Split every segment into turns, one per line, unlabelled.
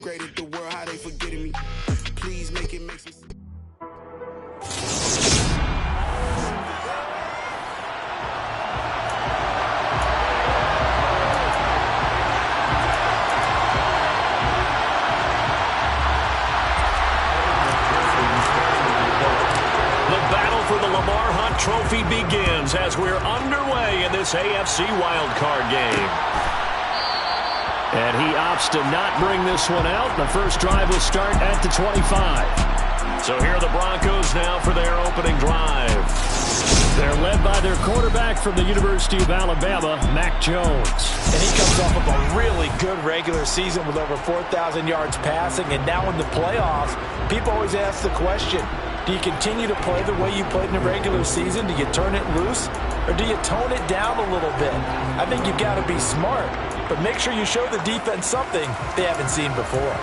Great at the world, how they forgetting me. Please make it make some sense.
For the Lamar Hunt Trophy begins as we're underway in this AFC wildcard game. And he opts to not bring this one out. The first drive will start at the 25. So here are the Broncos now for their opening drive. They're led by their quarterback from the University of Alabama, Mac Jones.
And he comes off of a really good regular season with over 4,000 yards passing. And now in the playoffs, people always ask the question, do you continue to play the way you played in the regular season? Do you turn it loose? Or do you tone it down a little bit? I think you've got to be smart, but make sure you show the defense something they haven't seen before.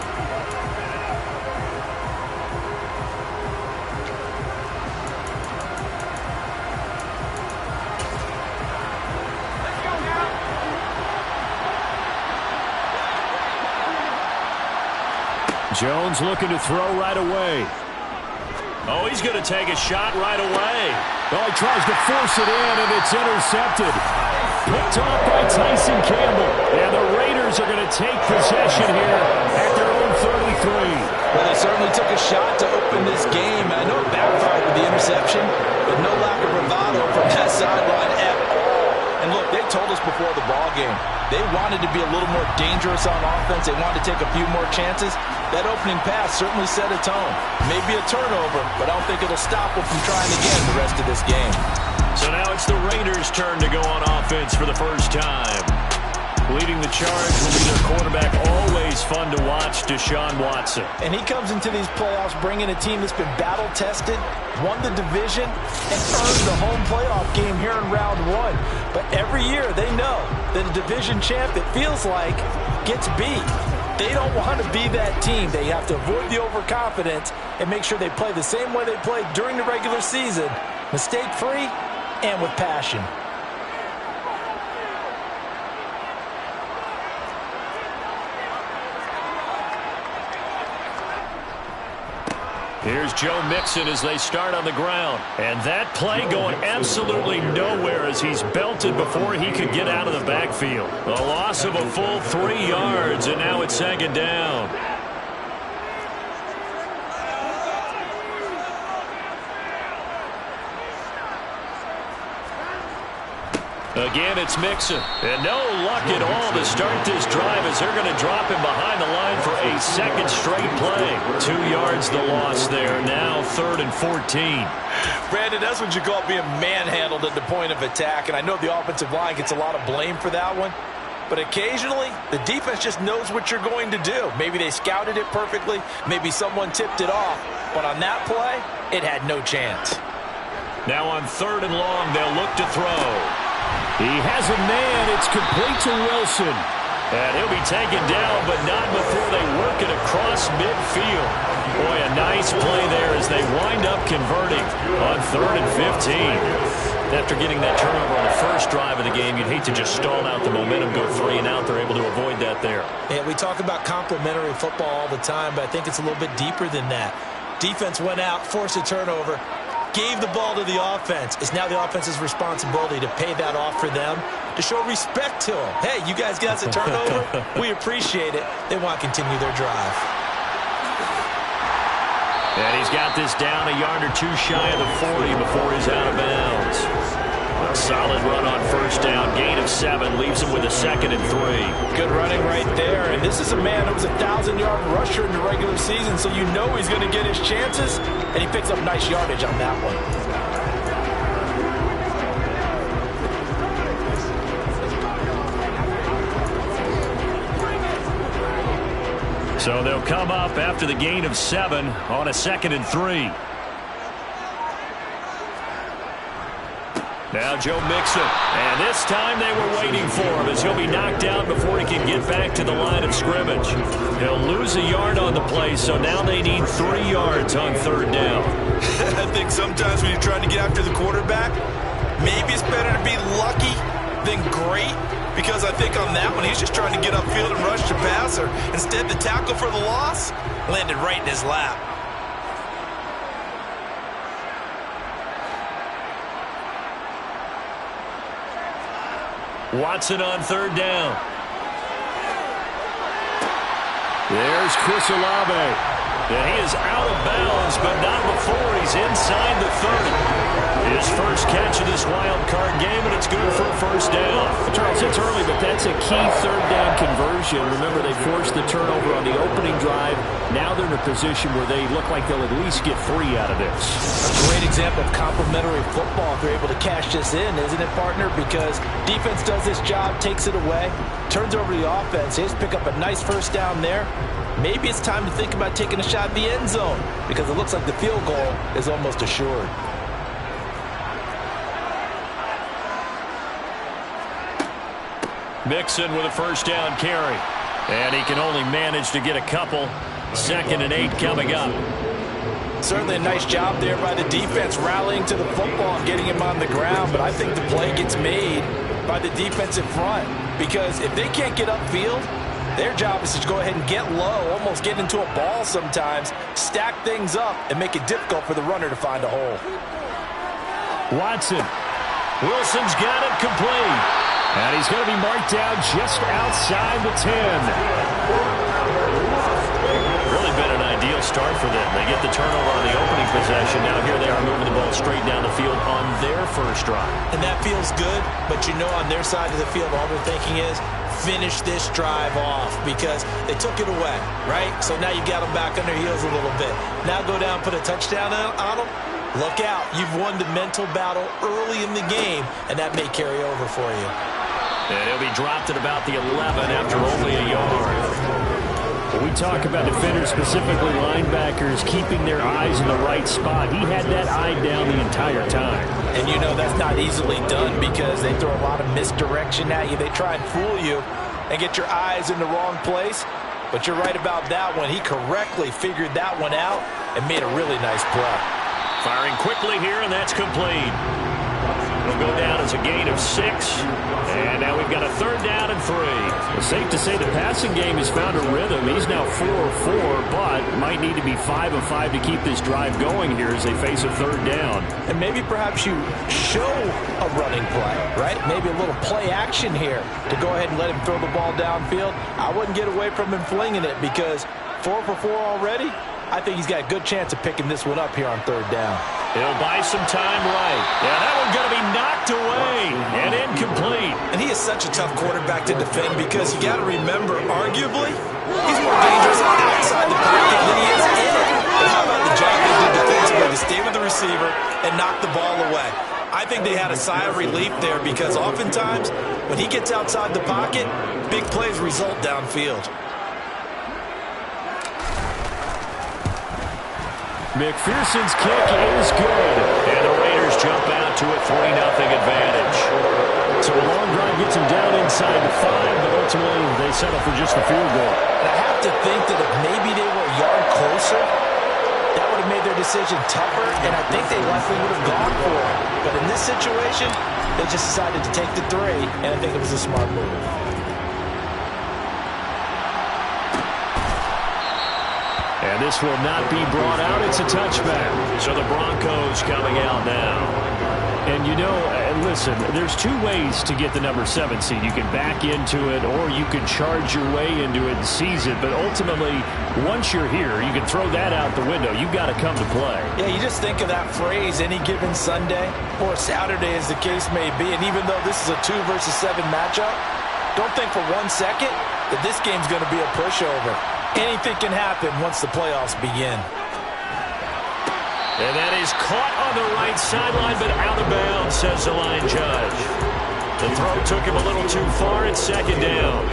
Jones looking to throw right away. Oh, he's going to take a shot right away. Well, he tries to force it in, and it's intercepted. Picked off by Tyson Campbell. And the Raiders are going to take possession here at their own 33.
Well, they certainly took a shot to open this game. I know it backfired with the interception, but no lack of bravado from that sideline at all. And look, they told us before the ball game, they wanted to be a little more dangerous on offense. They wanted to take a few more chances. That opening pass certainly set a tone. Maybe a turnover, but I don't think it'll stop them from trying again the rest of this game.
So now it's the Raiders' turn to go on offense for the first time. Leading the charge will be their quarterback, always fun to watch, Deshaun Watson.
And he comes into these playoffs bringing a team that's been battle-tested, won the division, and earned the home playoff game here in round one. But every year they know that a division champ, it feels like, gets beat. They don't want to be that team. They have to avoid the overconfidence and make sure they play the same way they played during the regular season, mistake-free and with passion.
Here's Joe Mixon as they start on the ground. And that play going absolutely nowhere as he's belted before he could get out of the backfield. A loss of a full 3 yards, and now it's second down. Again, it's Mixon. And no luck at all to start this drive as they're going to drop him behind the line for a second straight play. 2 yards the loss there. Now 3rd and 14.
Brandon, that's what you call being manhandled at the point of attack. And I know the offensive line gets a lot of blame for that one. But occasionally, the defense just knows what you're going to do. Maybe they scouted it perfectly. Maybe someone tipped it off. But on that play, it had no chance.
Now on 3rd and long, they'll look to throw. He has a man. It's complete to Wilson. And he'll be taken down, but not before they work it across midfield. Boy, a nice play there as they wind up converting on 3rd and 15. After getting that turnover on the first drive of the game, you'd hate to just stall out the momentum, go 3 and out. They're able to avoid that there.
Yeah, we talk about complementary football all the time, but I think it's a little bit deeper than that. Defense went out, forced a turnover, gave the ball to the offense. It's now the offense's responsibility to pay that off for them, to show respect to them. Hey, you guys got the turnover. We appreciate it. They want to continue their drive.
And he's got this down a yard or 2 shy of the 40 before he's out of bounds. A solid run on first down. Gain of 7 leaves him with a 2nd and 3.
Good running right there. And this is a man that was a 1,000-yard rusher in the regular season, so you know he's going to get his chances. And he picks up nice yardage on that one.
So they'll come up after the gain of 7 on a 2nd and 3. Now Joe Mixon, and this time they were waiting for him as he'll be knocked out before he can get back to the line of scrimmage. He'll lose a yard on the play, so now they need 3 yards on 3rd down.
I think sometimes when you're trying to get after the quarterback, maybe it's better to be lucky than great, because I think on that one, he's just trying to get upfield and rush the passer. Instead, the tackle for the loss landed right in his lap.
Watson on third down. There's Chris Olave. And he is out of bounds, but not before he's inside the 30. His first catch of this wild card game, and it's good for a first down.
Charles, it's early, but that's a key third down conversion. Remember, they forced the turnover on the opening drive. Now they're in a position where they look like they'll at least get 3 out of this.
A great example of complementary football if they're able to cash this in, isn't it, partner? Because defense does this job, takes it away, turns over the offense. They just pick up a nice first down there. Maybe it's time to think about taking a shot at the end zone because it looks like the field goal is almost assured.
Mixon with a first down carry. And he can only manage to get a couple. 2nd and 8 coming up.
Certainly a nice job there by the defense rallying to the football and getting him on the ground. But I think the play gets made by the defensive front because if they can't get upfield, their job is to go ahead and get low, almost get into a ball sometimes, stack things up, and make it difficult for the runner to find a hole.
Watson. Wilson's got it complete.
And he's going to be marked down just outside the 10.
Really been an ideal start for them. They get the turnover on the opening possession. Now here they are moving the ball straight down the field on their first drive.
And that feels good, but you know on their side of the field, all they're thinking is, finish this drive off because they took it away, right? So now you got them back on their heels a little bit. Now go down, put a touchdown on them. Look out. You've won the mental battle early in the game, and that may carry over for you.
And he'll be dropped at about the 11 after only a yard.
When we talk about defenders, specifically linebackers, keeping their eyes in the right spot, he had that eye down the entire time.
And you know that's not easily done because they throw a lot of misdirection at you. They try and fool you and get your eyes in the wrong place. But you're right about that one. He correctly figured that one out and made a really nice play.
Firing quickly here, and that's complete. It'll go down as a gain of 6. And now we've got a 3rd down and 3.
It's safe to say the passing game has found a rhythm. He's now 4 of 4, but might need to be 5 of 5 to keep this drive going here as they face a 3rd down.
And maybe perhaps you show a running play, right? Maybe a little play action here to go ahead and let him throw the ball downfield. I wouldn't get away from him flinging it because 4 for 4 already. I think he's got a good chance of picking this one up here on 3rd down.
He'll buy some time right. Yeah, that one's going to be knocked away and incomplete.
And he is such a tough quarterback to defend because you got to remember, arguably, he's more dangerous outside the pocket than he is in it. But how about the job they did defensively to stay with the receiver and knock the ball away? I think they had a sigh of relief there because oftentimes when he gets outside the pocket, big plays result downfield.
McPherson's kick is good. And the Raiders jump out to a 3-0 advantage.
So a long drive gets him down inside the 5, but ultimately they settle for just a field goal.
And I have to think that if maybe they were a yard closer, that would have made their decision tougher, and I think they likely would have gone for it. But in this situation, they just decided to take the 3, and I think it was a smart move.
And this will not be brought out. It's a touchback. So the Broncos coming out now.
And you know, listen, there's 2 ways to get the number 7 seed. You can back into it or you can charge your way into it and seize it. But ultimately, once you're here, you can throw that out the window. You've got to come to play.
Yeah, you just think of that phrase, any given Sunday or Saturday as the case may be. And even though this is a 2 versus 7 matchup, don't think for 1 second that this game's going to be a pushover. Anything can happen once the playoffs begin.
And that is caught on the right sideline, but out of bounds, says the line judge. The throw took him a little too far. It's 2nd down.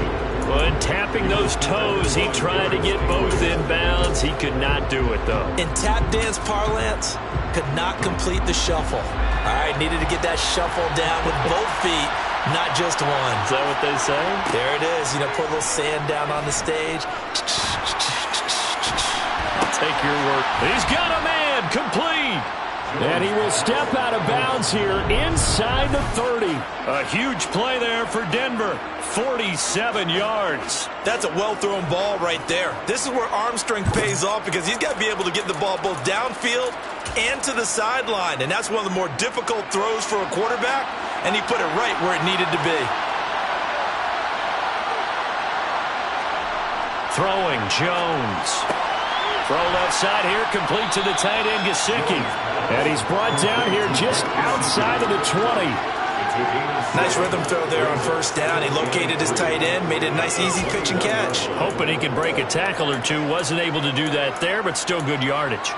When tapping those toes, he tried to get both in bounds. He could not do it, though.
In tap dance parlance, could not complete the shuffle. All right, needed to get that shuffle down with both feet, not just one.
Is that what they say?
There it is. You know, put a little sand down on the stage.
I'll take your word. He's got a man. Complete.
And he will step out of bounds here inside the 30.
A huge play there for Denver. 47 yards.
That's a well-thrown ball right there. This is where arm strength pays off because he's got to be able to get the ball both downfield and to the sideline. And that's one of the more difficult throws for a quarterback, and he put it right where it needed to be.
Throwing, Jones. Throw left side here, complete to the tight end, Gesicki. And he's brought down here just outside of the 20.
Nice rhythm throw there on first down. He located his tight end, made it a nice easy pitch and catch.
Hoping he could break a tackle or two. Wasn't able to do that there, but still good yardage.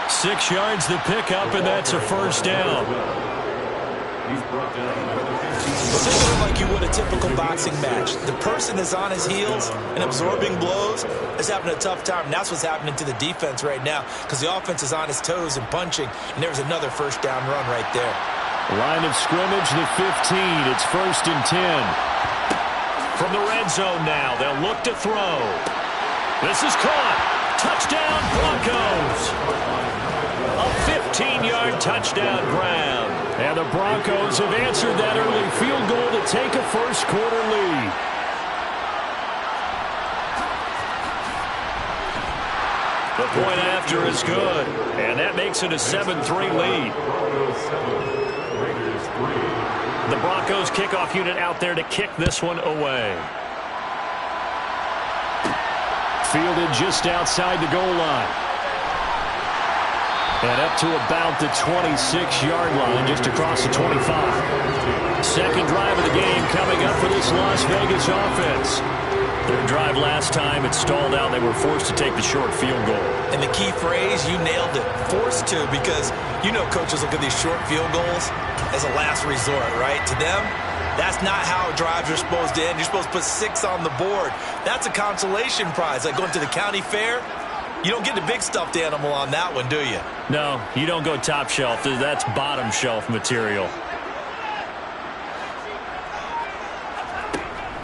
Six yards the pickup, and that's a first down.
Similar like you would a typical boxing match. The person is on his heels and absorbing blows is having a tough time. And that's what's happening to the defense right now because the offense is on his toes and punching. And there's another first down run right there.
Line of scrimmage, the 15. It's 1st and 10. From the red zone now, they'll look to throw. This is caught. Touchdown, Broncos. A 15-yard touchdown ground. And the Broncos have answered that early field goal to take a first-quarter lead. The point after is good, and that makes it a 7-3 lead. The Broncos kickoff unit out there to kick this one away. Fielded just outside the goal line. And up to about the 26-yard line, just across the 25. Second drive of the game coming up for this Las Vegas offense. Their drive last time, it stalled out. They were forced to take the short field goal.
And the key phrase, you nailed it, forced to, because you know coaches look at these short field goals as a last resort, right? To them, that's not how drives are supposed to end. You're supposed to put 6 on the board. That's a consolation prize, like going to the county fair. You don't get the big stuffed animal on that one, do you?
No, you don't go top shelf. That's bottom shelf material.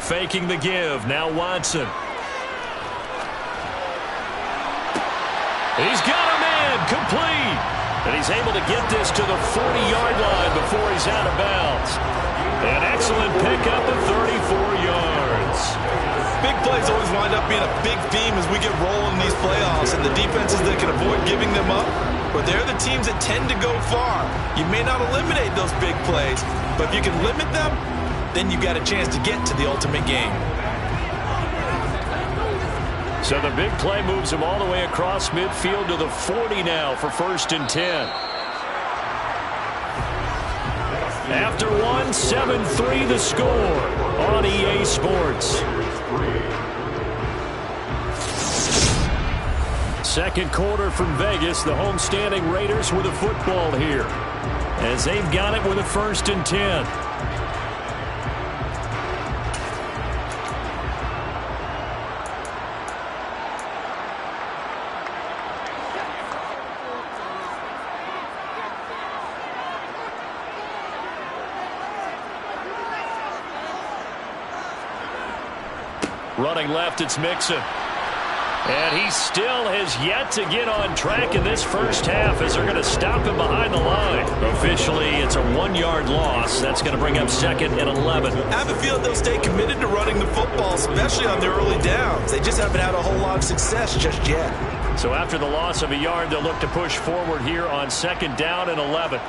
Faking the give. Now Watson. He's got a man complete. And he's able to get this to the 40-yard line before he's out of bounds. An excellent pickup of 34 yards.
Big plays always wind up being a big theme as we get rolling in these playoffs, and the defenses that can avoid giving them up, but they're the teams that tend to go far. You may not eliminate those big plays, but if you can limit them, then you've got a chance to get to the ultimate game.
So the big play moves him all the way across midfield to the 40 now for 1st and 10. After 7-3 the score on EA Sports. Second quarter from Vegas, the homestanding Raiders with a football here as they've got it with a 1st and 10. Running left, it's Mixon. And he still has yet to get on track in this first half as they're going to stop him behind the line. Officially, it's a 1-yard loss. That's going to bring up 2nd and 11.
I have a feeling they'll stay committed to running the football, especially on their early downs. They just haven't had a whole lot of success just yet.
So after the loss of a yard, they'll look to push forward here on 2nd down and 11.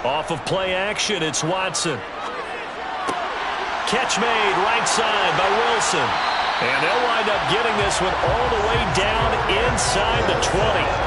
Off of play action, it's Watson. Catch made right side by Wilson. And they'll wind up getting this one all the way down inside the 20.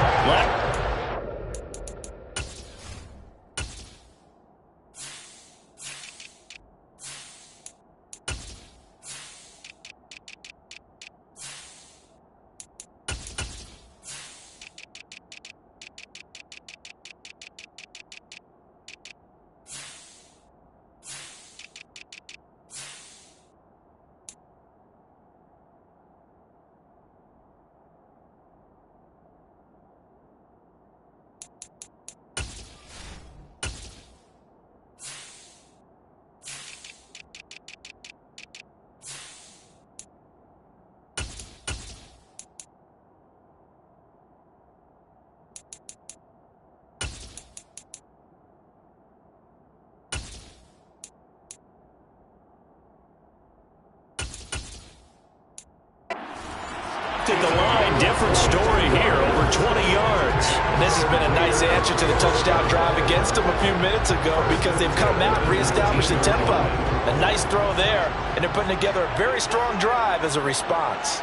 left at the line. Different story here, over 20 yards.
And this has been a nice answer to the touchdown drive against them a few minutes ago because they've come out and reestablished the tempo. A nice throw there, and they're putting together a very strong drive as a response.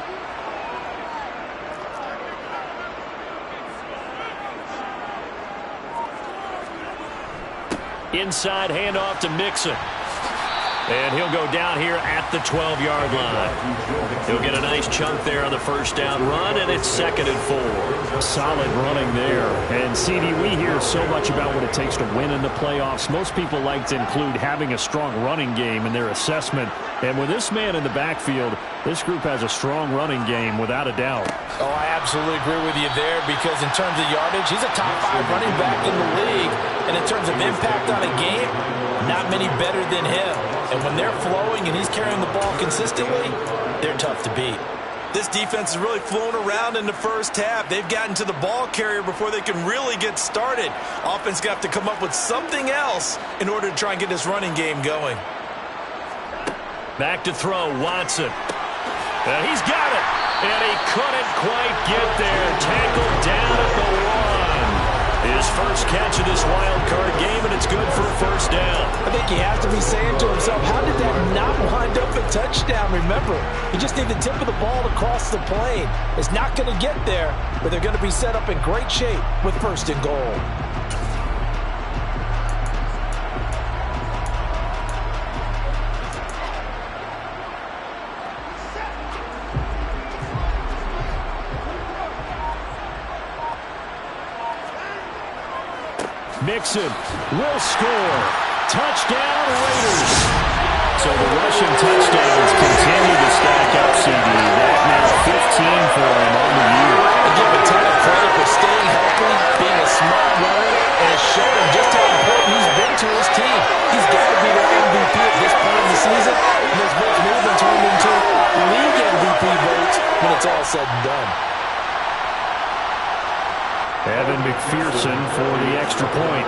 Inside handoff to Mixon. And he'll go down here at the 12-yard line. He'll get a nice chunk there on the first down run, and it's 2nd and 4.
Solid running there. And, CD, we hear so much about what it takes to win in the playoffs. Most people like to include having a strong running game in their assessment. And with this man in the backfield, this group has a strong running game without a doubt.
Oh, I absolutely agree with you there because in terms of yardage, he's a top 5 running back in the league. And in terms of impact on a game, not many better than him. And when they're flowing and he's carrying the ball consistently, they're tough to beat.
This defense is really flown around in the first half. They've gotten to the ball carrier before they can really get started. Offense got to come up with something else in order to try and get this running game going.
Back to throw, Watson. He's got it, and he couldn't quite get there. Tackled down at the 1. His first catch of this wild card game, and it's good for a first down.
I think he has to be saying to himself, how did that not wind up a touchdown? Remember, you just need the tip of the ball to cross the plane. It's not going to get there, but they're going to be set up in great shape with 1st and goal.
Mixon will score. Touchdown, Raiders. So the rushing touchdowns continue to stack up, CD. That now 15 for him on the year.
I give him a ton of credit for staying healthy, being a smart runner, and it's showing just how important he's been to his team. He's got to be their MVP at this point in the season, and those votes may have been turned into league MVP votes when it's all said and done.
Evan McPherson for the extra point.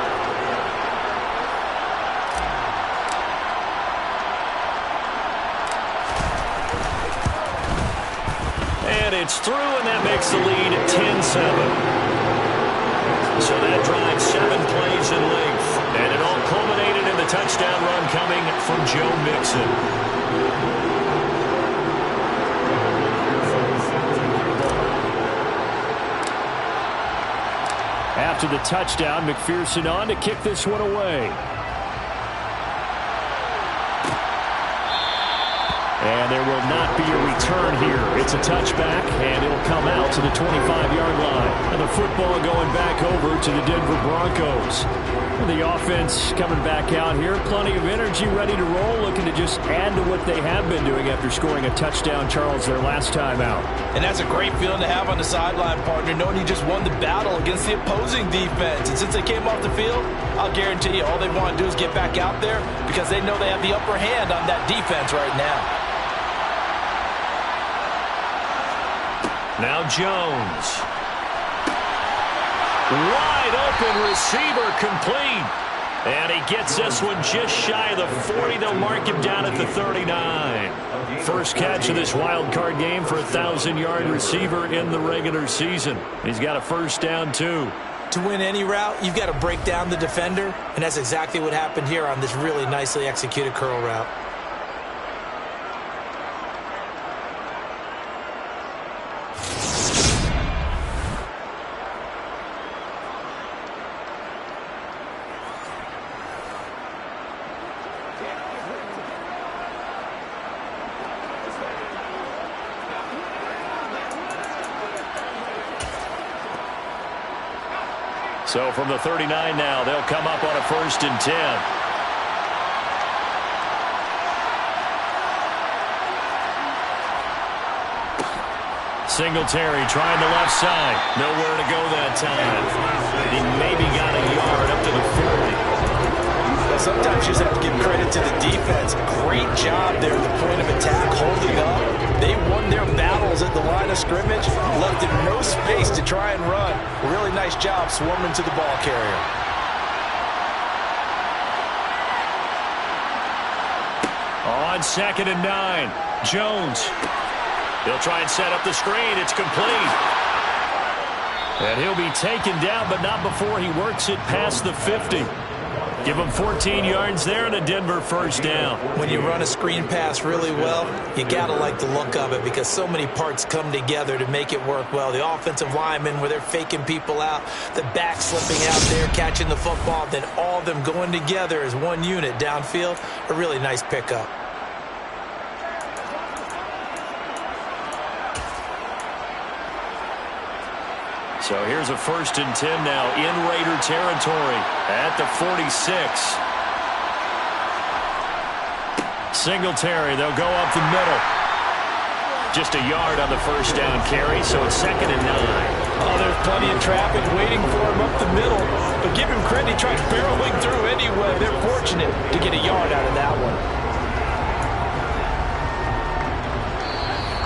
And it's through, and that makes the lead 10-7. So that drives 7 plays in length. And it all culminated in the touchdown run coming from Joe Mixon.
After the touchdown, McPherson on to kick this one away. And there will not be a return here. It's a touchback, and it'll come out to the 25-yard line. And the football going back over to the Denver Broncos. And the offense coming back out here. Plenty of energy, ready to roll, looking to just add to what they have been doing after scoring a touchdown, Charles, their last time out.
And that's a great feeling to have on the sideline, partner, knowing you just won the battle against the opposing defense. And since they came off the field, I'll guarantee you all they want to do is get back out there because they know they have the upper hand on that defense right now.
Now Jones. Wide open receiver complete. And he gets this one just shy of the 40. They'll mark him down at the 39. First catch of this wild card game for a 1,000-yard receiver in the regular season. He's got a first down, too.
To win any route, you've got to break down the defender, and that's exactly what happened here on this really nicely executed curl route.
So from the 39 now, they'll come up on a 1st and 10. Singletary trying the left side. Nowhere to go that time. He maybe got a yard up to the 40.
Well, sometimes you just have to give credit to the defense. Great job there at the point of attack, holding up. They won their battles at the line of scrimmage, left them no space to try and run. Really nice job swarming to the ball carrier.
On 2nd and 9, Jones. He'll try and set up the screen. It's complete. And he'll be taken down, but not before he works it past the 50. Give him 14 yards there and a Denver first down.
When you run a screen pass really well, you got to like the look of it because so many parts come together to make it work well. The offensive linemen where they're faking people out, the back slipping out there, catching the football, then all of them going together as one unit downfield. A really nice pickup.
So here's a 1st and 10 now in Raider territory at the 46. Singletary, they'll go up the middle. Just a yard on the first down carry, so it's 2nd and 9.
Oh, there's plenty of traffic waiting for him up the middle. But give him credit, he tried barreling through anyway. They're fortunate to get a yard out of that one.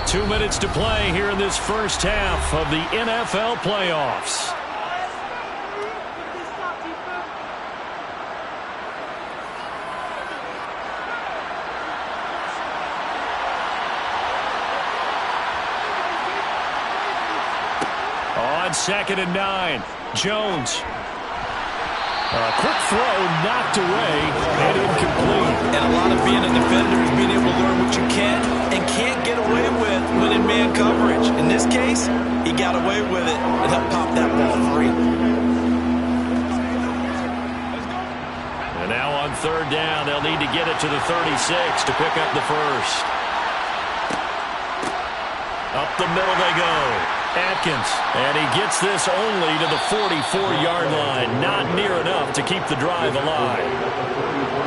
2 minutes to play here in this first half of the NFL playoffs. On 2nd and 9, Jones. A quick throw knocked away and incomplete.
And a lot of being a defender is being able to learn what you can and can't get away with when in man coverage. In this case, he got away with it and helped pop that ball free.
And now on 3rd down, they'll need to get it to the 36 to pick up the first. Up the middle they go. Atkins, and he gets this only to the 44-yard line. Not near enough to keep the drive alive.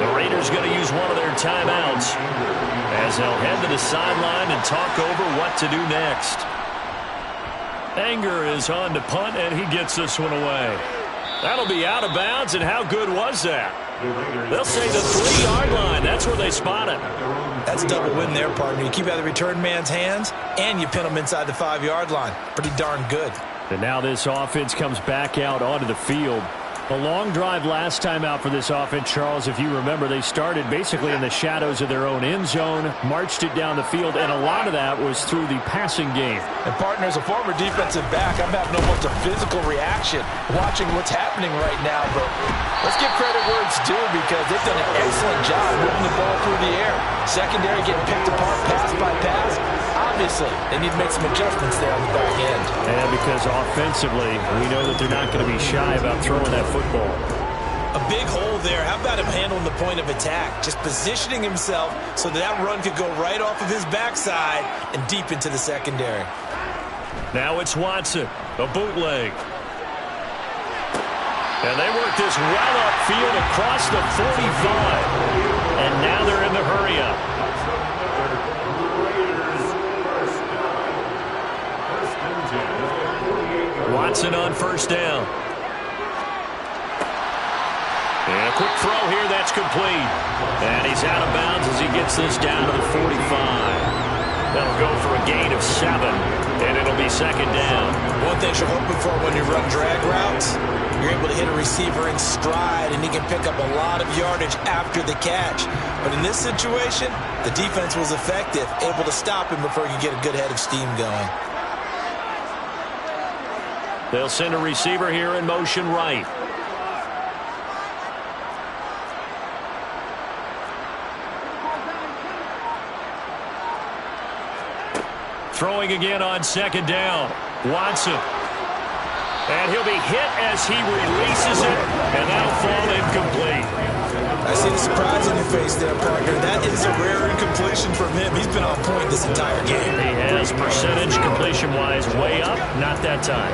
The Raiders going to use one of their timeouts as they'll head to the sideline and talk over what to do next. Anger is on to punt, and he gets this one away. That'll be out of bounds, and how good was that? They'll say the 3-yard line. That's where they spot it.
That's a double win there, partner. You keep out of the return man's hands, and you pin him inside the 5-yard line. Pretty darn good.
And now this offense comes back out onto the field. A long drive last time out for this offense, Charles. If you remember, they started basically in the shadows of their own end zone, marched it down the field, and a lot of that was through the passing game.
And, partner, as a former defensive back, I'm having almost a physical reaction watching what's happening right now. But let's give credit where it's due because they've done an excellent job moving the ball through the air. Secondary getting picked apart pass by pass. Obviously, they need to make some adjustments there on the back end.
And because offensively, we know that they're not going to be shy about throwing that football.
A big hole there. How about him handling the point of attack? Just positioning himself so that run could go right off of his backside and deep into the secondary.
Now it's Watson, a bootleg. And they work this well upfield across the 45. And now they're in the hurry-up. Watson on 1st down. And a quick throw here, that's complete. And he's out of bounds as he gets this down to the 45. That'll go for a gain of 7, and it'll be 2nd down.
One thing you're hoping for when you run drag routes, you're able to hit a receiver in stride, and he can pick up a lot of yardage after the catch. But in this situation, the defense was effective, able to stop him before he could get a good head of steam going.
They'll send a receiver here in motion right. Throwing again on 2nd down. Watson. And he'll be hit as he releases it, and that'll fall incomplete.
I see the surprise on your face there, partner. That is a rare incompletion from him. He's been on point this entire game.
He has percentage completion-wise way up. Not that time.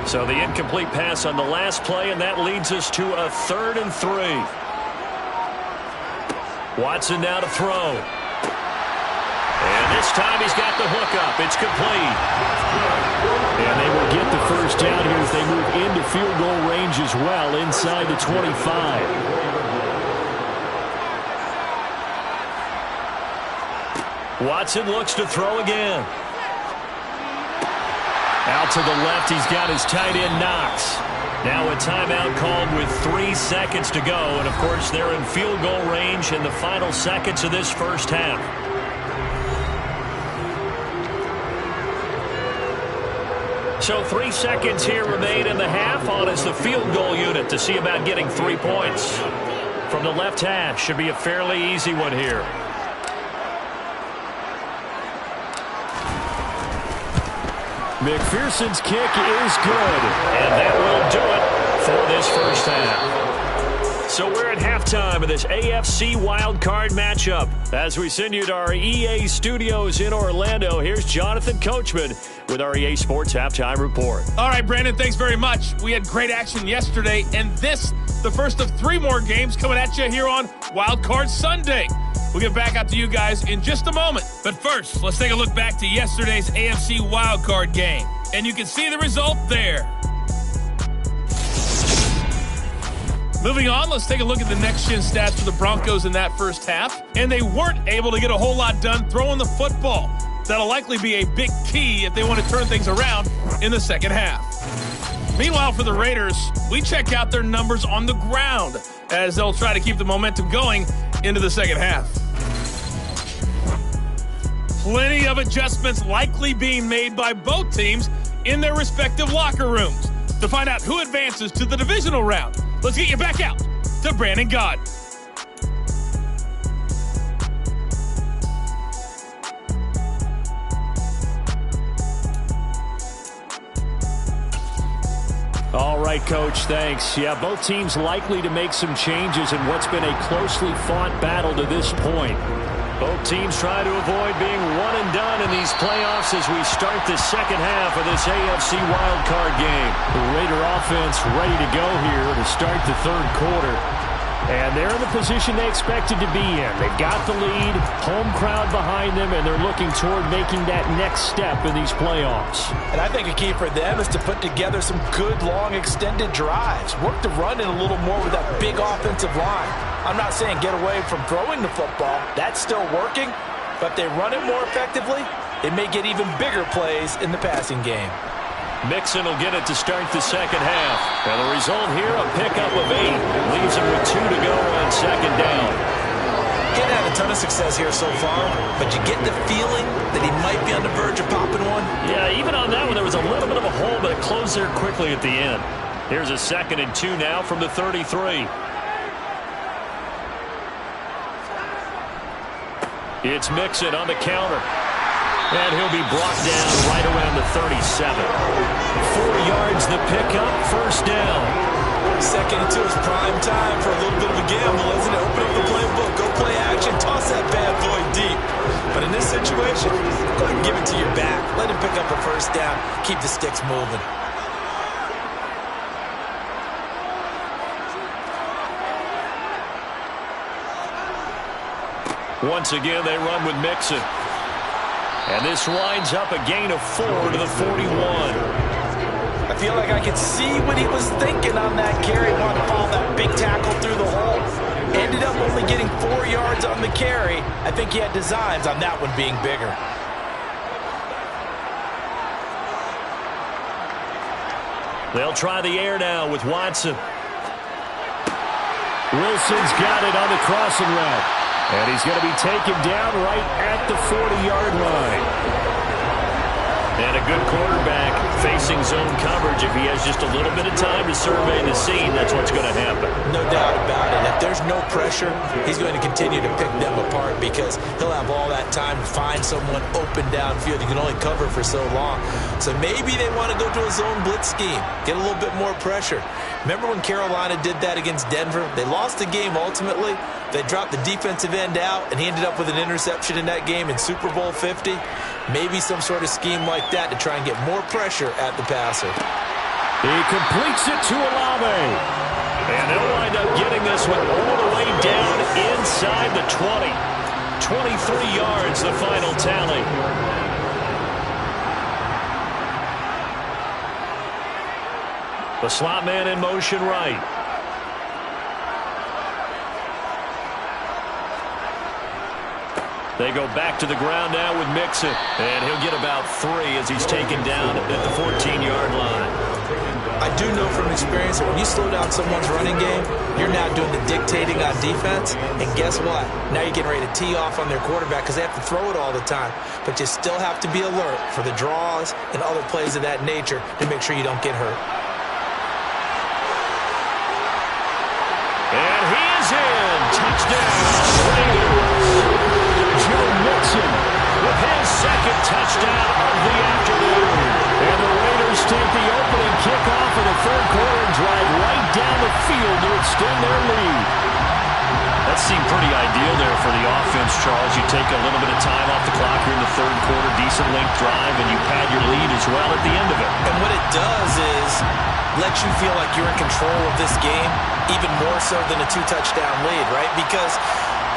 So the incomplete pass on the last play, and that leads us to a 3rd and 3. Watson now to throw. And this time he's got the hookup. It's complete.
And they will get the first down here as they move into field goal range as well inside the 25.
Watson looks to throw again. Out to the left, he's got his tight end Knox. Now a timeout called with 3 seconds to go. And, of course, they're in field goal range in the final seconds of this first half. So 3 seconds here remain in the half. On is the field goal unit to see about getting 3 points. From the left hash, should be a fairly easy one here.
McPherson's kick is good.
And that will do it for this first half. So we're at halftime of this AFC wildcard matchup. As we send you to our EA studios in Orlando, here's Jonathan Coachman with our EA Sports Halftime Report.
All right, Brandon, thanks very much. We had great action yesterday, and this, the first of 3 more games coming at you here on Wildcard Sunday. We'll get back out to you guys in just a moment. But first, let's take a look back to yesterday's AFC wildcard game. And you can see the result there. Moving on, let's take a look at the next-gen stats for the Broncos in that first half. And they weren't able to get a whole lot done throwing the football. That'll likely be a big key if they want to turn things around in the second half. Meanwhile, for the Raiders, we check out their numbers on the ground as they'll try to keep the momentum going into the second half. Plenty of adjustments likely being made by both teams in their respective locker rooms. To find out who advances to the divisional round, let's get you back out to Brandon Gaudin.
All right, Coach, thanks. Yeah, both teams likely to make some changes in what's been a closely fought battle to this point.
Both teams try to avoid being one and done in these playoffs as we start the second half of this AFC wildcard game.
The Raider offense ready to go here to start the third quarter. And they're in the position they expected to be in. They've got the lead, home crowd behind them, and they're looking toward making that next step in these playoffs.
And I think a key for them is to put together some good, long, extended drives. Work the run in a little more with that big offensive line. I'm not saying get away from throwing the football. That's still working. But if they run it more effectively, they may get even bigger plays in the passing game.
Mixon will get it to start the second half. And the result here, a pickup of 8. Leaves him with 2 to go on second down.
He hasn't had a ton of success here so far, but you get the feeling that he might be on the verge of popping one.
Yeah, even on that one, there was a little bit of a hole, but it closed there quickly at the end. Here's a 2nd and 2 now from the 33. It's Mixon on the counter. And he'll be brought down right around the 37. 4 yards the pickup, first down.
2nd and 2 is prime time for a little bit of a gamble, isn't it? Open up the playbook, go play action, toss that bad boy deep. But in this situation, go ahead and give it to your back. Let him pick up a first down, keep the sticks moving.
Once again, they run with Mixon. And this winds up a gain of 4 to the 41.
I feel like I could see what he was thinking on that carry. Wanted to follow that big tackle through the hole. Ended up only getting 4 yards on the carry. I think he had designs on that one being bigger.
They'll try the air now with Watson.
Wilson's got it on the crossing route. And he's going to be taken down right at the 40-yard line.
And a good quarterback facing zone coverage. If he has just a little bit of time to survey the scene, that's what's going to happen.
No doubt about it. If there's no pressure, he's going to continue to pick them apart because he'll have all that time to find someone open downfield. You can only cover for so long. So maybe they want to go to a zone blitz scheme, get a little bit more pressure. Remember when Carolina did that against Denver? They lost the game ultimately. They dropped the defensive end out, and he ended up with an interception in that game in Super Bowl 50. Maybe some sort of scheme like that to try and get more pressure at the passer.
He completes it to Olave.
And they'll wind up getting this one all the way down inside the 20. 23 yards, the final tally. The slot man in motion right. They go back to the ground now with Mixon, and he'll get about 3 as he's taken down at the 14-yard line.
I do know from experience that when you slow down someone's running game, you're now doing the dictating on defense. And guess what? Now you're getting ready to tee off on their quarterback because they have to throw it all the time. But you still have to be alert for the draws and other plays of that nature to make sure you don't get hurt.
And he is in. Touchdown, Raiders. Joe Mixon with his second touchdown of the afternoon. And the Raiders take the opening kickoff of the third quarter and drive right down the field to extend their lead. That seemed pretty ideal there for the offense, Charles. You take a little bit of time off the clock here in the third quarter, decent length drive, and you pad your lead as well at the end of it.
And what it does is let you feel like you're in control of this game, even more so than a 2-touchdown lead, right? Because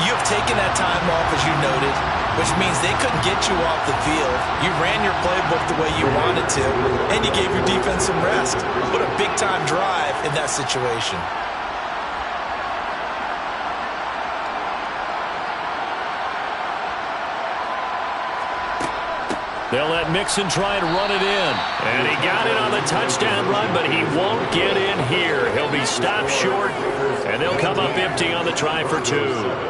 you have taken that time off, as you noted, which means they couldn't get you off the field. You ran your playbook the way you wanted to, and you gave your defense some rest. What a big-time drive in that situation.
They'll let Mixon try and run it in. And he got it on the touchdown run, but he won't get in here. He'll be stopped short, and they'll come up empty on the try for 2.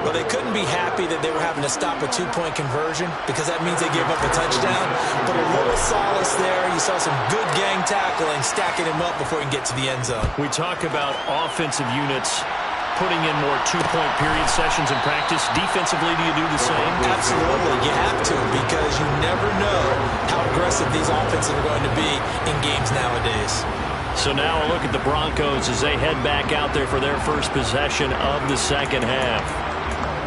Well, they couldn't be happy that they were having to stop a 2-point conversion because that means they gave up a touchdown. But a little solace there. You saw some good gang tackling, stacking him up before he can get to the end zone.
We talk about offensive units putting in more 2-point period sessions in practice. Defensively, do you do the same?
Absolutely. You have to, because you never know how aggressive these offenses are going to be in games nowadays.
So now a look at the Broncos as they head back out there for their first possession of the second half.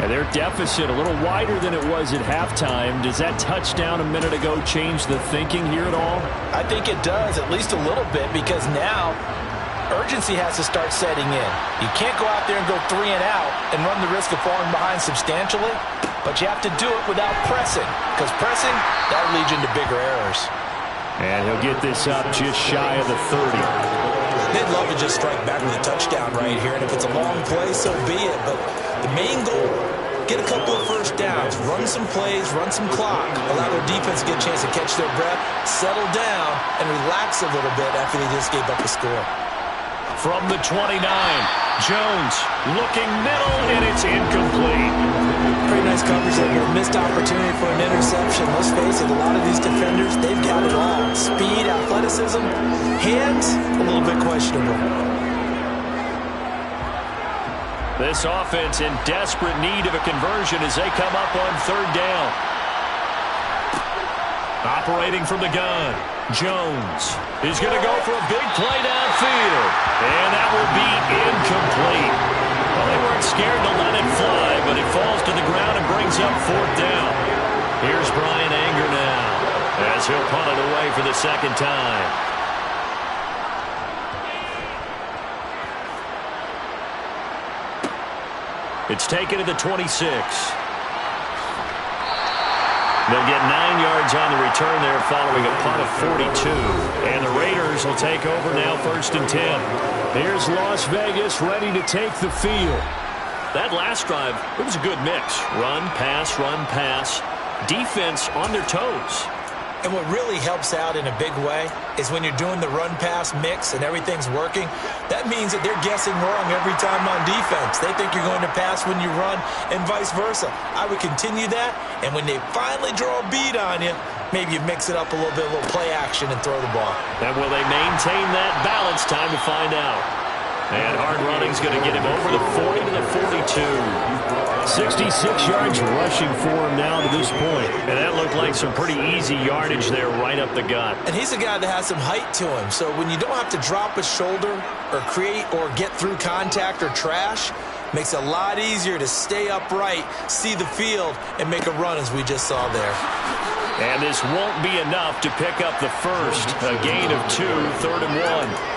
And their deficit a little wider than it was at halftime. Does that touchdown a minute ago change the thinking here at all?
I think it does, at least a little bit, because now urgency has to start setting in. You can't go out there and go 3 and out and run the risk of falling behind substantially, but you have to do it without pressing, because pressing, that'll lead you into bigger errors.
And he'll get this up just shy of the 30.
They'd love to just strike back with a touchdown right here, and if it's a long play, so be it. But the main goal, get a couple of first downs, run some plays, run some clock, allow their defense to get a chance to catch their breath, settle down, and relax a little bit after they just gave up a score.
From the 29, Jones looking middle, and it's incomplete.
Pretty nice coverage there. A missed opportunity for an interception. Let's face it, a lot of these defenders, they've got it all. Speed, athleticism, hands, a little bit questionable.
This offense in desperate need of a conversion as they come up on third down. Operating from the gun, Jones is going to go for a big play downfield, and that will be incomplete. Well, they weren't scared to let it fly, but it falls to the ground and brings up fourth down. Here's Brian Anger now as he'll punt it away for the second time. It's taken to the 26. They'll get 9 yards on the return there following a punt of 42. And the Raiders will take over now, 1st and 10.
Here's Las Vegas ready to take the field.
That last drive, it was a good mix. Run, pass, defense on their toes.
And what really helps out in a big way is when you're doing the run-pass mix and everything's working, that means that they're guessing wrong every time on defense. They think you're going to pass when you run and vice versa. I would continue that, and when they finally draw a bead on you, maybe you mix it up a little bit, a little play action, and throw the ball.
And will they maintain that balance? Time to find out. And hard running's going to get him over the 40 to the 42.
66 yards rushing for him now to this point.
And that looked like some pretty easy yardage there right up the gut.
And he's a guy that has some height to him. So when you don't have to drop a shoulder or create or get through contact or trash, makes it a lot easier to stay upright, see the field, and make a run as we just saw there.
And this won't be enough to pick up the first. A gain of 2, 3rd and 1.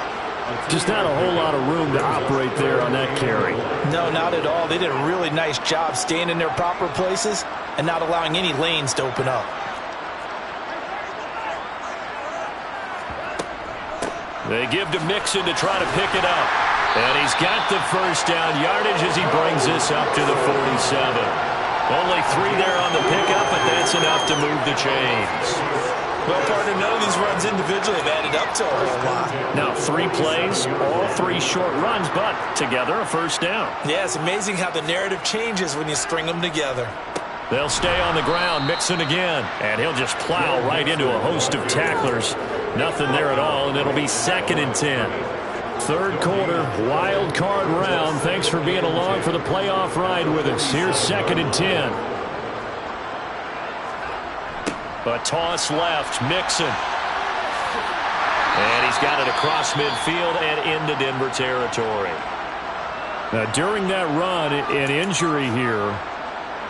Just not a whole lot of room to operate there on that carry.
No, not at all. They did a really nice job staying in their proper places and not allowing any lanes to open up.
They give to Mixon to try to pick it up. And he's got the first down yardage as he brings this up to the 47. Only 3 there on the pickup, but that's enough to move the chains.
Well, partner, none of these runs individually have added up to a whole lot.
Now 3 plays, all 3 short runs, but together a first down.
Yeah, it's amazing how the narrative changes when you string them together.
They'll stay on the ground, Mixon again, and he'll just plow right into a host of tacklers. Nothing there at all, and it'll be 2nd and 10. Third quarter, wild card round. Thanks for being along for the playoff ride with us. Here's 2nd and 10. A toss left, Mixon. And he's got it across midfield and into Denver territory.
Now, during that run, an injury here.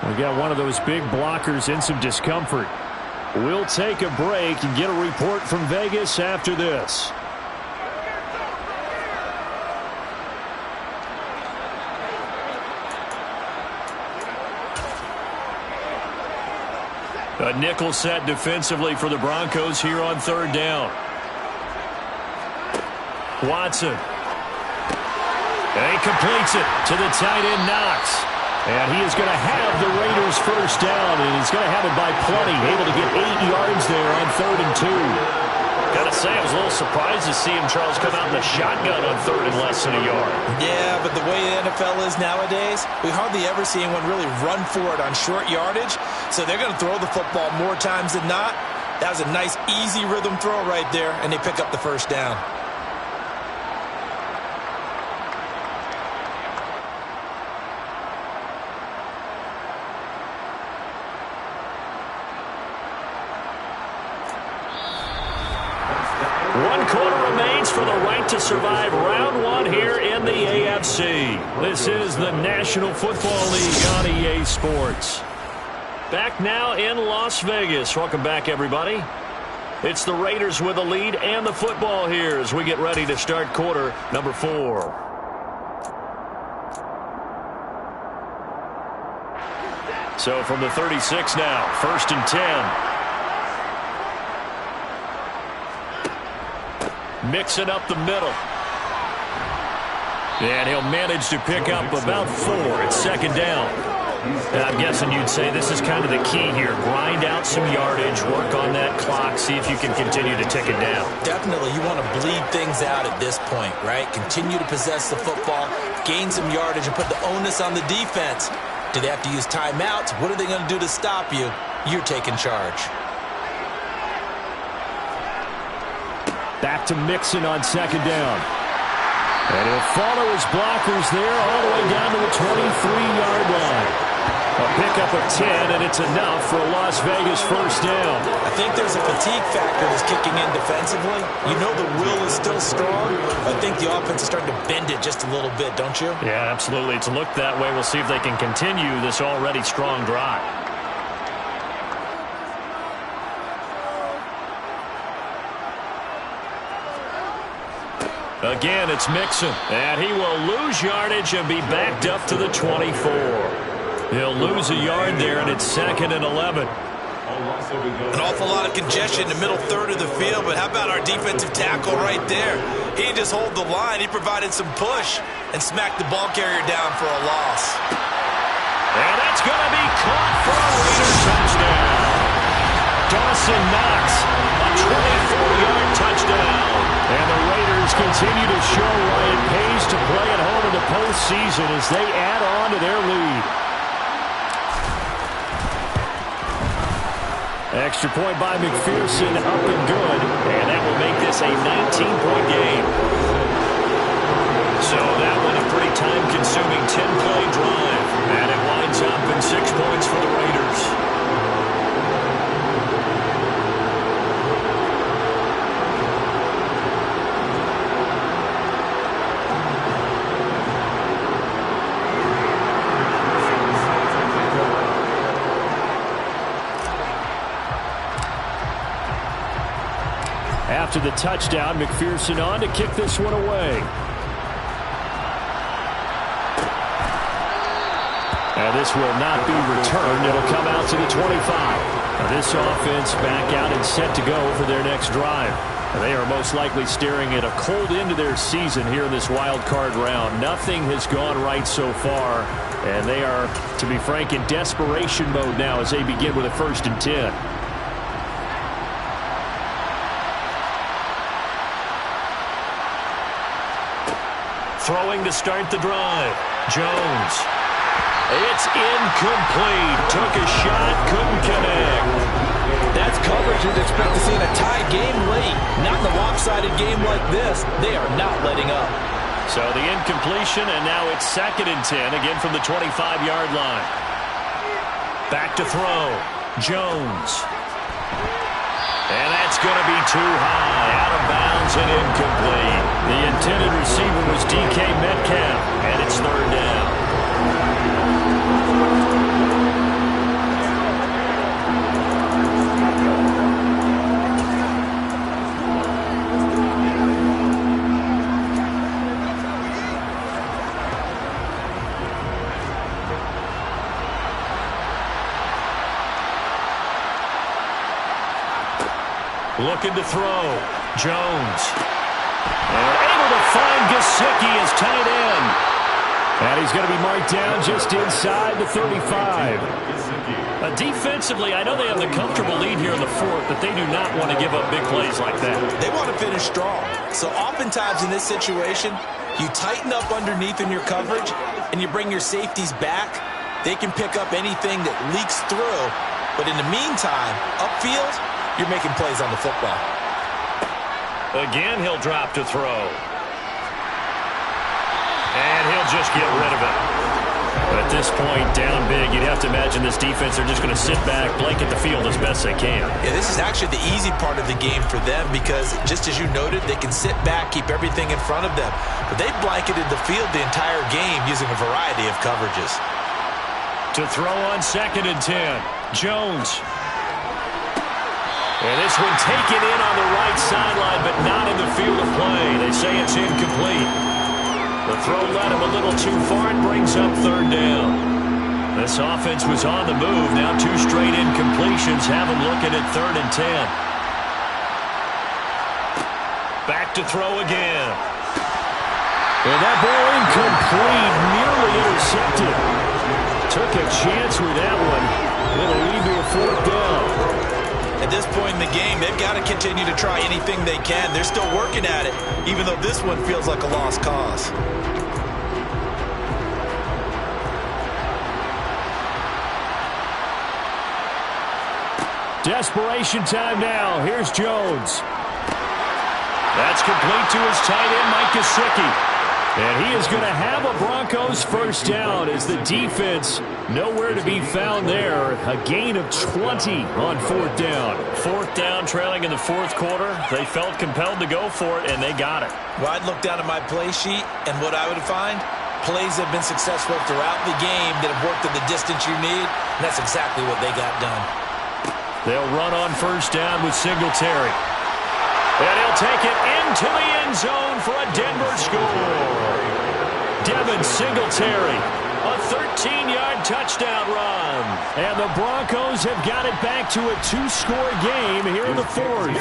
We got one of those big blockers in some discomfort. We'll take a break and get a report from Vegas after this.
A nickel set defensively for the Broncos here on 3rd down. Watson. And he completes it to the tight end, Knox. And he is going to have the Raiders first down, and he's going to have it by plenty. Able to get 8 yards there on 3rd and 2. Gotta say, I was a little surprised to see him, Charles, come out in the shotgun on 3rd and less than a yard.
Yeah, but the way the NFL is nowadays, we hardly ever see anyone really run for it on short yardage. So they're going to throw the football more times than not. That was a nice, easy rhythm throw right there, and they pick up the first down.
For the right to survive round 1 here in the AFC. This is the National Football League on EA Sports. Back now in Las Vegas. Welcome back, everybody. It's the Raiders with the lead and the football here as we get ready to start quarter number 4. So from the 36 now, 1st and 10. Mixing up the middle. And he'll manage to pick up about 4 at 2nd down. And I'm guessing you'd say this is kind of the key here. Grind out some yardage, work on that clock, see if you can continue to tick it down.
Definitely, you want to bleed things out at this point, right? Continue to possess the football, gain some yardage, and put the onus on the defense. Do they have to use timeouts? What are they going to do to stop you? You're taking charge.
Back to Mixon on 2nd down. And he'll follow his blockers there all the way down to the 23-yard line. A pickup of 10, and it's enough for a Las Vegas first down.
I think there's a fatigue factor that's kicking in defensively. You know the will is still strong. I think the offense is starting to bend it just a little bit, don't you?
Yeah, absolutely. It's looked that way. We'll see if they can continue this already strong drive. Again, it's Mixon, and he will lose yardage and be backed up to the 24. He'll lose a yard there, and it's 2nd and 11.
An awful lot of congestion in the middle third of the field, but how about our defensive tackle right there? He didn't just hold the line. He provided some push and smacked the ball carrier down for a loss.
And that's going to be caught for a Raider touchdown. Dawson Knox, a 24-yard touchdown. And the Raiders continue to show why it pays to play at home in the postseason as they add on to their lead.
Extra point by McPherson, up and good.
And that will make this a 19-point game. So that one a pretty time-consuming 10-play drive. And it winds up in 6 points for the Raiders.
After the touchdown, McPherson on to kick this one away. And this will not be returned. It'll come out to the 25. Now this offense back out and set to go for their next drive. And they are most likely staring at a cold end to their season here in this wild card round. Nothing has gone right so far, and they are, to be frank, in desperation mode now as they begin with a 1st and 10.
Throwing to start the drive. Jones. It's incomplete. Took a shot, couldn't connect.
That's coverage you'd expect to see in a tie game late. Not in a lopsided game like this. They are not letting up.
So the incompletion, and now it's 2nd and 10, again from the 25-yard line. Back to throw. Jones. And that's going to be too high. Out of bounds and incomplete.
The intended receiver was DK Metcalf, and it's 3rd down.
Looking to throw. Jones. And able to find Gesicki as tight end.
And he's going to be marked down just inside the 35.
Defensively, I know they have the comfortable lead here in the 4th, but they do not want to give up big plays like that.
They want to finish strong. So oftentimes in this situation, you tighten up underneath in your coverage, and you bring your safeties back. They can pick up anything that leaks through. But in the meantime, upfield, you're making plays on the football.
Again, he'll drop to throw. And he'll just get rid of it.
But at this point, down big, you'd have to imagine this defense are just going to sit back, blanket the field as best they can.
Yeah, this is actually the easy part of the game for them because, just as you noted, they can sit back, keep everything in front of them. But they've blanketed the field the entire game using a variety of coverages.
To throw on 2nd and 10. Jones. And this one taken in on the right sideline, but not in the field of play. They say it's incomplete. The throw led him a little too far and brings up 3rd down. This offense was on the move. Now 2 straight incompletions have them looking at 3rd and 10. Back to throw again.
And that ball incomplete, nearly intercepted. Took a chance with that one. It'll lead to a 4th down.
At this point in the game, they've got to continue to try anything they can. They're still working at it, even though this one feels like a lost cause.
Desperation time now. Here's Jones.
That's complete to his tight end, Mike Gesicki.
And he is going to have a Broncos 1st down as the defense nowhere to be found there. A gain of 20 on 4th down.
4th down, trailing in the 4th quarter. They felt compelled to go for it, and they got it.
Well, I'd look down at my play sheet, and what I would find, plays have been successful throughout the game that have worked at the distance you need, and that's exactly what they got done.
They'll run on 1st down with Singletary. And he'll take it into the end zone for a Denver score. Devin Singletary, a 13-yard touchdown run.
And the Broncos have got it back to a 2-score game here in the 4th.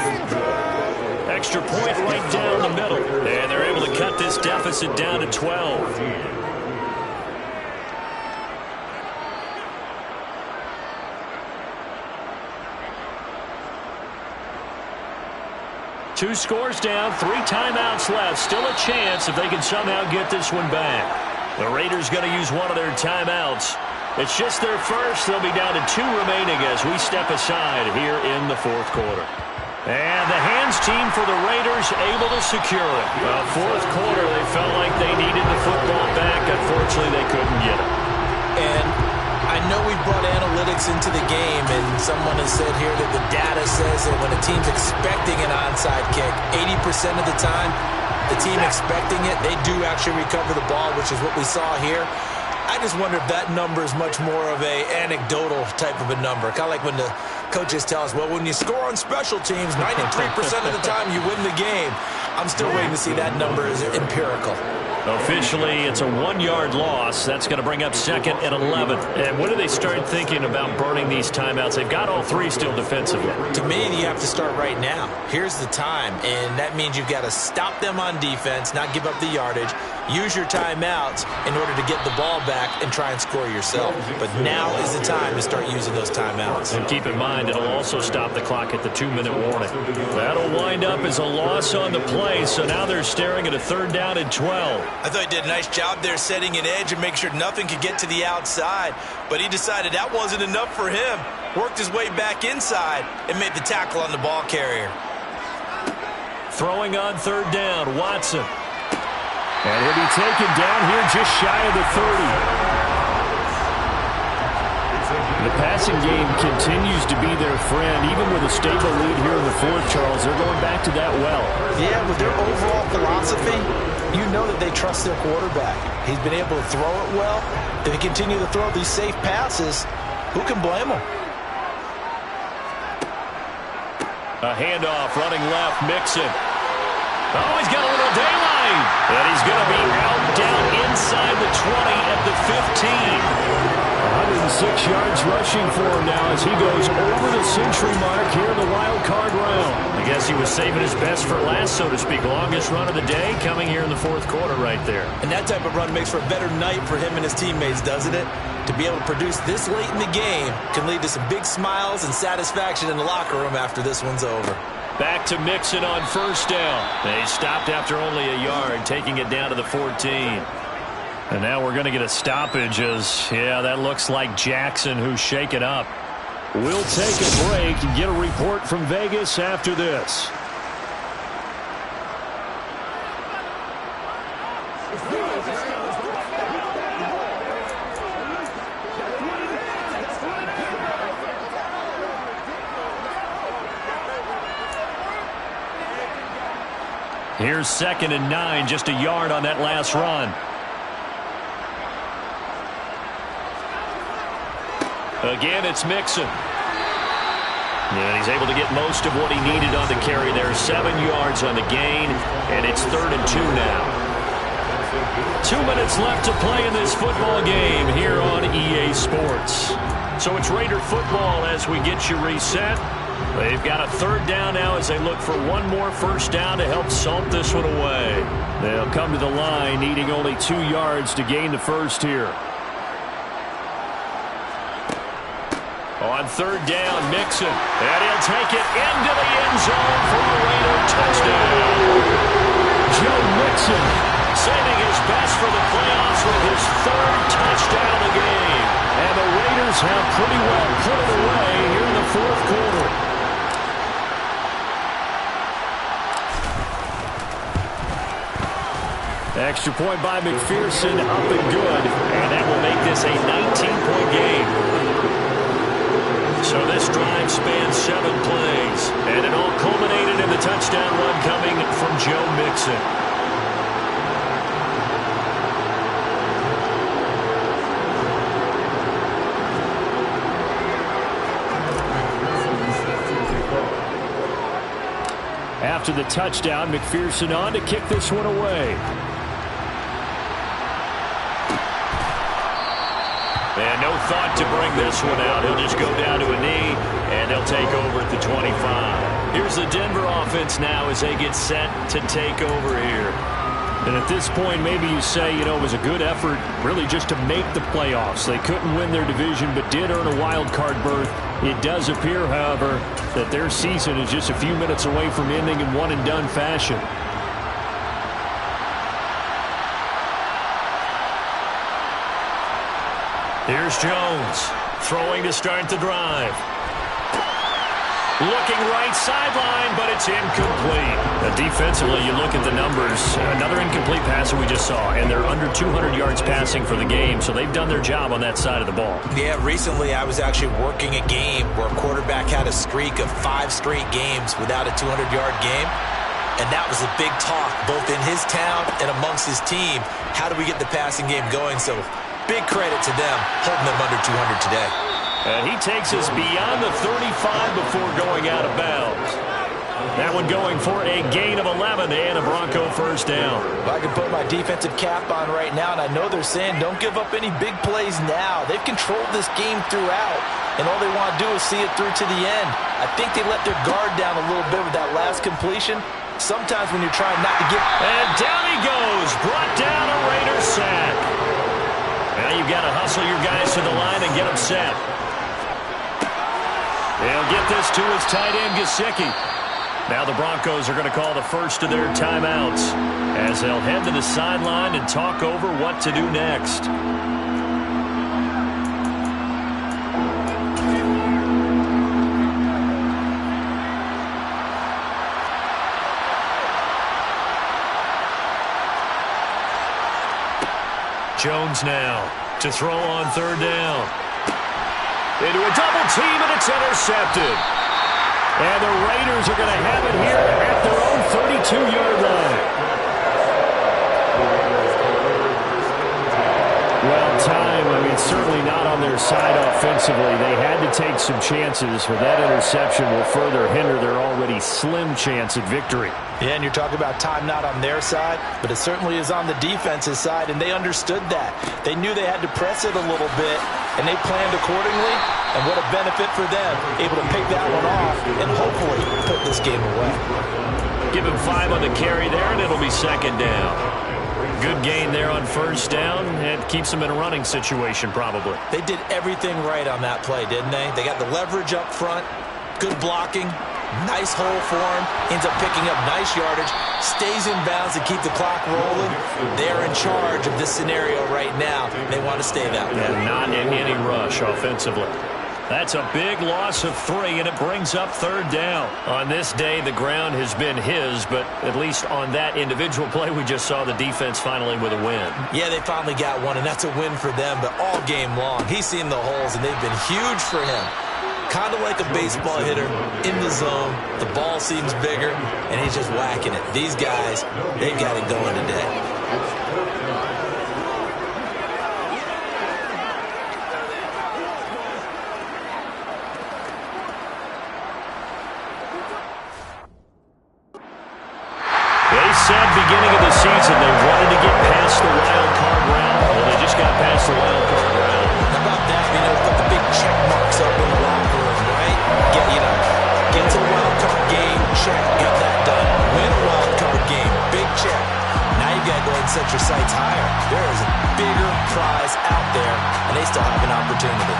Extra point right down the middle. And they're able to cut this deficit down to 12. Two scores down, 3 timeouts left. Still a chance if they can somehow get this one back. The Raiders going to use one of their timeouts. It's just their first. They'll be down to 2 remaining as we step aside here in the 4th quarter. And the hands team for the Raiders able to secure it. 4th quarter, they felt like they needed the football back. Unfortunately, they couldn't get it.
And I know we brought analytics into the game, and someone has said here that the data says that when a team's expecting an onside kick, 80% of the time, the team expecting it, they do actually recover the ball, which is what we saw here. I just wonder if that number is much more of a anecdotal type of a number. Kind of like when the coaches tell us, well, when you score on special teams, 93% of the time you win the game. I'm still waiting to see that number is empirical.
Officially, it's a 1-yard loss. That's going to bring up 2nd and 11.
And when do they start thinking about burning these timeouts? They've got all 3 still defensively.
To me, you have to start right now. Here's the time, and that means you've got to stop them on defense, not give up the yardage, use your timeouts in order to get the ball back and try and score yourself. But now is the time to start using those timeouts.
And keep in mind, it'll also stop the clock at the 2-minute warning.
That'll wind up as a loss on the play, so now they're staring at a 3rd down and 12.
I thought he did a nice job there setting an edge and make sure nothing could get to the outside, but he decided that wasn't enough for him. Worked his way back inside and made the tackle on the ball carrier.
Throwing on 3rd down, Watson. And he'll be taken down here just shy of the 30.
The passing game continues to be their friend. Even with a stable lead here in the 4th, Charles, they're going back to that well.
Yeah, with their overall philosophy, you know that they trust their quarterback. He's been able to throw it well. If they continue to throw these safe passes, who can blame them?
A handoff, running left, Mixon. Oh, he's got a little daylight. And he's going to be out down inside the 20 at the 15.
106 yards rushing for him now as he goes over the century mark here in the wild card round.
I guess he was saving his best for last, so to speak. Longest run of the day coming here in the 4th quarter right there.
And that type of run makes for a better night for him and his teammates, doesn't it? To be able to produce this late in the game can lead to some big smiles and satisfaction in the locker room after this one's over.
Back to Mixon on 1st down. They stopped after only a yard, taking it down to the 14.
And now we're going to get a stoppage as, yeah, that looks like Jackson who's shaken up. We'll take a break and get a report from Vegas after this.
Here's 2nd and 9, just a yard on that last run. Again, it's Mixon. And he's able to get most of what he needed on the carry there. 7 yards on the gain, and it's 3rd and 2 now. 2 minutes left to play in this football game here on EA Sports. So it's Raider football as we get you reset. They've got a 3rd down now as they look for one more 1st down to help salt this one away.
They'll come to the line needing only 2 yards to gain the 1st here.
On 3rd down, Mixon. And he'll take it into the end zone for a Raider touchdown.
Joe Mixon
saving his best for the playoffs with his 3rd touchdown of the game.
And the Raiders have pretty well put it away here in the 4th quarter. Extra point by McPherson, up and good.
And that will make this a 19-point game. So this drive spans 7 plays. And it all culminated in the touchdown run coming from Joe Mixon.
After the touchdown, McPherson on to kick this one away.
And no thought to bring this one out. He'll just go down to a knee, and they'll take over at the 25. Here's the Denver offense now as they get set to take over here.
And at this point, maybe you say, you know, it was a good effort really just to make the playoffs. They couldn't win their division, but did earn a wild card berth. It does appear, however, that their season is just a few minutes away from ending in one-and-done fashion.
Here's Jones, throwing to start the drive. Looking right sideline, but it's incomplete.
Defensively, you look at the numbers. Another incomplete pass that we just saw, and they're under 200 yards passing for the game, so they've done their job on that side of the ball.
Yeah, recently I was actually working a game where a quarterback had a streak of 5 straight games without a 200-yard game, and that was a big talk both in his town and amongst his team. How do we get the passing game going? So big credit to them holding them under 200 today.
And he takes us beyond the 35 before going out of bounds. That one going for a gain of 11 and a Bronco first down.
If I can put my defensive cap on right now, and I know they're saying don't give up any big plays now. They've controlled this game throughout, and all they want to do is see it through to the end. I think they let their guard down a little bit with that last completion. Sometimes when you're trying not to get...
And down he goes, brought down a Raider sack. Now you've got to hustle your guys to the line and get them set. They'll get this to his tight end, Gesicki. Now the Broncos are going to call the first of their timeouts as they'll head to the sideline and talk over what to do next. Jones now to throw on third down. Into a double team, and it's intercepted. And the Raiders are going to have it here at their own 32-yard line. Well, time, certainly not on their side offensively. They had to take some chances, but that interception will further hinder their already slim chance at victory.
Yeah, and you're talking about time not on their side, but it certainly is on the defensive side, and they understood that. They knew they had to press it a little bit, and they planned accordingly, and what a benefit for them, able to pick that one off and hopefully put this game away.
Give him 5 on the carry there, and it'll be second down. Good gain there on first down. It keeps them in a running situation, probably.
They did everything right on that play, didn't they? They got the leverage up front, good blocking, nice hole for him, ends up picking up nice yardage, stays in bounds to keep the clock rolling. They're in charge of this scenario right now. They want to stay that way.
And not in any rush offensively. That's a big loss of 3, and it brings up third down. On this day, the ground has been his, but at least on that individual play, we just saw the defense finally with a win.
Yeah, they finally got one, and that's a win for them, but all game long, he's seen the holes, and they've been huge for him. Kind of like a baseball hitter in the zone. The ball seems bigger, and he's just whacking it. These guys, they've got it going today.
Said beginning of the season they wanted to get past the wild card round. Well, they just got past the wild card round.
How about that? Put the big check marks up in the locker room, right? Get to the wild card game, check, got that done. Win a wild card game, big check. Now you got to go ahead and set your sights higher. There is a bigger prize out there, and they still have an opportunity.